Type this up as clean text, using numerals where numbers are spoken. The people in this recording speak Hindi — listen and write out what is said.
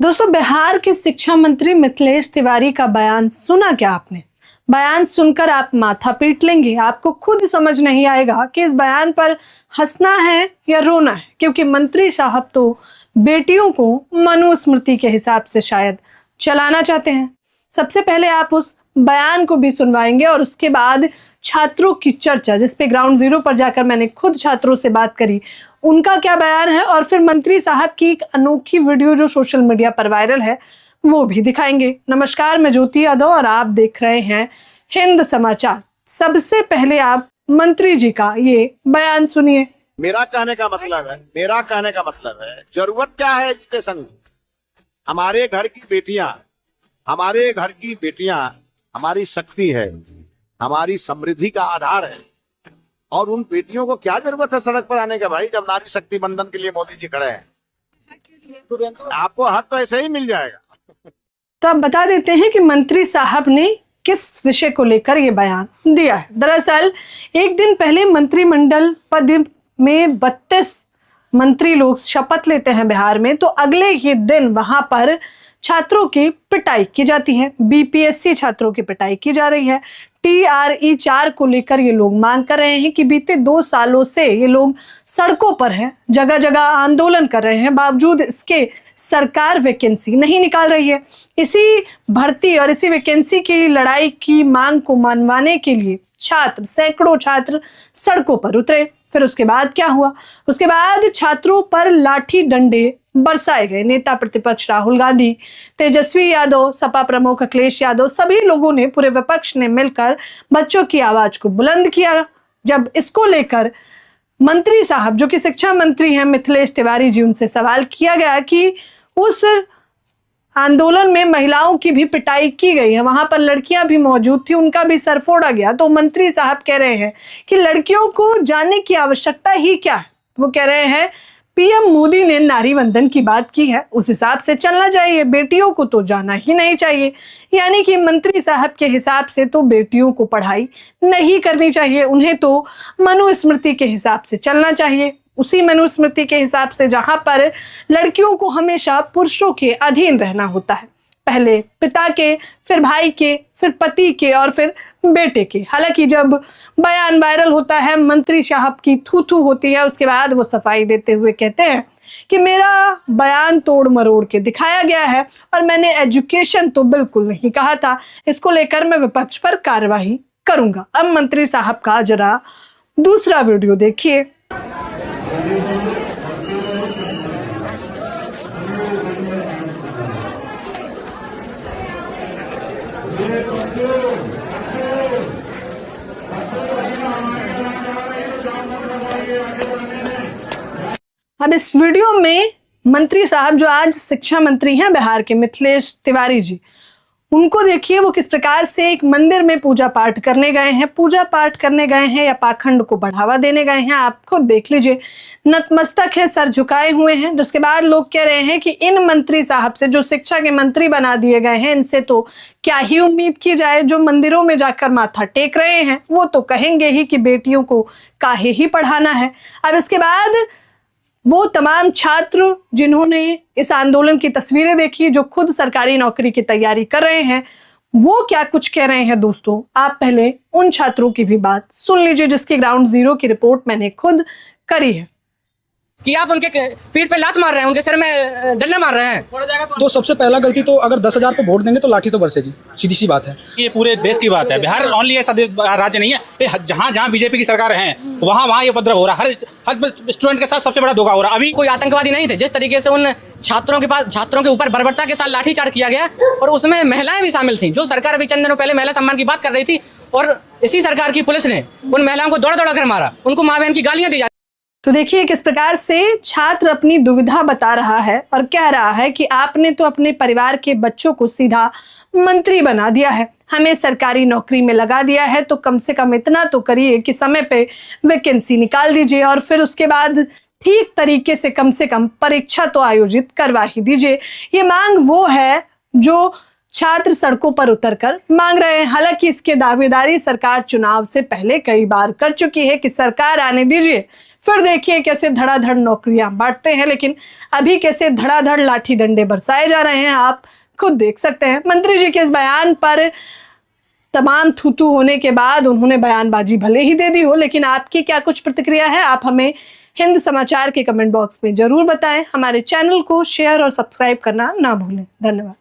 दोस्तों, बिहार के शिक्षा मंत्री मिथिलेश तिवारी का बयान सुना क्या आपने? बयान सुनकर आप माथा पीट लेंगे। आपको खुद समझ नहीं आएगा कि इस बयान पर हंसना है या रोना है, क्योंकि मंत्री साहब तो बेटियों को मनुस्मृति के हिसाब से शायद चलाना चाहते हैं। सबसे पहले आप उस बयान को भी सुनवाएंगे और उसके बाद छात्रों की चर्चा, जिसपे ग्राउंड जीरो पर जाकर मैंने खुद छात्रों से बात करी, उनका क्या बयान है, और फिर मंत्री साहब की एक अनोखी वीडियो जो सोशल मीडिया पर वायरल है वो भी दिखाएंगे। नमस्कार, मैं ज्योति यादव और आप देख रहे हैं हिंद समाचार। सबसे पहले आप मंत्री जी का ये बयान सुनिए। मेरा कहने का मतलब है जरूरत क्या है एजुकेशन की। हमारे घर की बेटियां हमारी शक्ति है, हमारी समृद्धि का आधार है, और उन बेटियों को क्या जरूरत है सड़क पर आने का भाई, जब नारी शक्ति बंधन के लिए मोदी जी खड़े हैं। आपको हक तो ऐसे ही मिल जाएगा। तो अब बता देते हैं कि मंत्री साहब ने किस विषय को लेकर ये बयान दिया है। दरअसल एक दिन पहले मंत्रिमंडल पद में 32 मंत्री लोग शपथ लेते हैं बिहार में, तो अगले ही दिन वहां पर छात्रों की पिटाई की जाती है। बीपीएससी छात्रों की पिटाई की जा रही है। TRE 4 को लेकर ये लोग मांग कर रहे हैं कि बीते 2 सालों से ये लोग सड़कों पर हैं, जगह जगह आंदोलन कर रहे हैं, बावजूद इसके सरकार वैकेंसी नहीं निकाल रही है। इसी भर्ती और इसी वैकेंसी की लड़ाई की मांग को मनवाने के लिए सैकड़ों छात्र सड़कों पर उतरे। फिर उसके बाद क्या हुआ? उसके बाद छात्रों पर लाठी डंडे बरसाए गए। नेता प्रतिपक्ष राहुल गांधी, तेजस्वी यादव, सपा प्रमुख अखिलेश यादव, सभी लोगों ने, पूरे विपक्ष ने मिलकर बच्चों की आवाज को बुलंद किया। जब इसको लेकर मंत्री साहब, जो कि शिक्षा मंत्री हैं मिथिलेश तिवारी जी, उनसे सवाल किया गया कि उस आंदोलन में महिलाओं की भी पिटाई की गई है, वहां पर लड़कियां भी मौजूद थी, उनका भी सर फोड़ा गया, तो मंत्री साहब कह रहे हैं कि लड़कियों को जानने की आवश्यकता ही क्या है। वो कह रहे हैं पीएम मोदी ने नारी वंदन की बात की है, उस हिसाब से चलना चाहिए, बेटियों को तो जाना ही नहीं चाहिए। यानी कि मंत्री साहब के हिसाब से तो बेटियों को पढ़ाई नहीं करनी चाहिए, उन्हें तो मनुस्मृति के हिसाब से चलना चाहिए, उसी मनुस्मृति के हिसाब से जहां पर लड़कियों को हमेशा पुरुषों के अधीन रहना होता है, पहले पिता के, फिर भाई के, फिर पति के और फिर बेटे के। हालांकि जब बयान वायरल होता है, मंत्री साहब की थू होती है, उसके बाद वो सफाई देते हुए कहते हैं कि मेरा बयान तोड़ मरोड़ के दिखाया गया है और मैंने एजुकेशन तो बिल्कुल नहीं कहा था, इसको लेकर मैं विपक्ष पर कार्रवाई करूंगा। अब मंत्री साहब का जरा दूसरा वीडियो देखिए। अब इस वीडियो में मंत्री साहब, जो आज शिक्षा मंत्री हैं बिहार के, मिथिलेश तिवारी जी, उनको देखिए वो किस प्रकार से एक मंदिर में पूजा पाठ करने गए हैं। पूजा पाठ करने गए हैं या पाखंड को बढ़ावा देने गए हैं, आप खुद देख लीजिए। नतमस्तक है, सर झुकाए हुए हैं, जिसके बाद लोग कह रहे हैं कि इन मंत्री साहब से, जो शिक्षा के मंत्री बना दिए गए हैं, इनसे तो क्या ही उम्मीद की जाए। जो मंदिरों में जाकर माथा टेक रहे हैं वो तो कहेंगे ही कि बेटियों को काहे ही पढ़ाना है। अब इसके बाद वो तमाम छात्र जिन्होंने इस आंदोलन की तस्वीरें देखी, जो खुद सरकारी नौकरी की तैयारी कर रहे हैं, वो क्या कुछ कह रहे हैं दोस्तों, आप पहले उन छात्रों की भी बात सुन लीजिए, जिसकी ग्राउंड जीरो की रिपोर्ट मैंने खुद करी है। कि आप उनके पीठ पे लात मार रहे हैं, उनके सर में डंडा मार रहे हैं। तो सबसे पहला गलती तो, अगर 10,000 पे वोट देंगे तो लाठी तो बरसेगी, सीधी सी बात है। ये पूरे देश की बात है, बिहार ओनली ऐसा राज्य नहीं है, जहाँ जहाँ बीजेपी की सरकार है वहाँ ये उपद्रव हो रहा है। हर स्टूडेंट के साथ सबसे बड़ा धोखा हो रहा है। अभी कोई आतंकवादी नहीं थे। जिस तरीके से उन छात्रों के ऊपर बर्बरता के साथ लाठीचार्ज किया गया, और उसमें महिलाएं भी शामिल थी। जो सरकार अभी चंद दिनों पहले महिला सम्मान की बात कर रही थी, और इसी सरकार की पुलिस ने उन महिलाओं को दौड़ा कर मारा, उनको माँ बहन की गालियां दी। तो देखिए किस प्रकार से छात्र अपनी दुविधा बता रहा है और कह रहा है कि आपने तो अपने परिवार के बच्चों को सीधा मंत्री बना दिया है, हमें सरकारी नौकरी में लगा दिया है, तो कम से कम इतना तो करिए कि समय पे वैकेंसी निकाल दीजिए, और फिर उसके बाद ठीक तरीके से कम परीक्षा तो आयोजित करवा ही दीजिए। ये मांग वो है जो छात्र सड़कों पर उतरकर मांग रहे हैं। हालांकि इसके दावेदारी सरकार चुनाव से पहले कई बार कर चुकी है कि सरकार आने दीजिए, फिर देखिए कैसे धड़ाधड़ नौकरियां बांटते हैं, लेकिन अभी कैसे धड़ाधड़ लाठी डंडे बरसाए जा रहे हैं आप खुद देख सकते हैं। मंत्री जी के इस बयान पर तमाम थूथू होने के बाद उन्होंने बयानबाजी भले ही दे दी हो, लेकिन आपकी क्या कुछ प्रतिक्रिया है आप हमें हिंद समाचार के कमेंट बॉक्स में जरूर बताएं। हमारे चैनल को शेयर और सब्सक्राइब करना ना भूलें। धन्यवाद।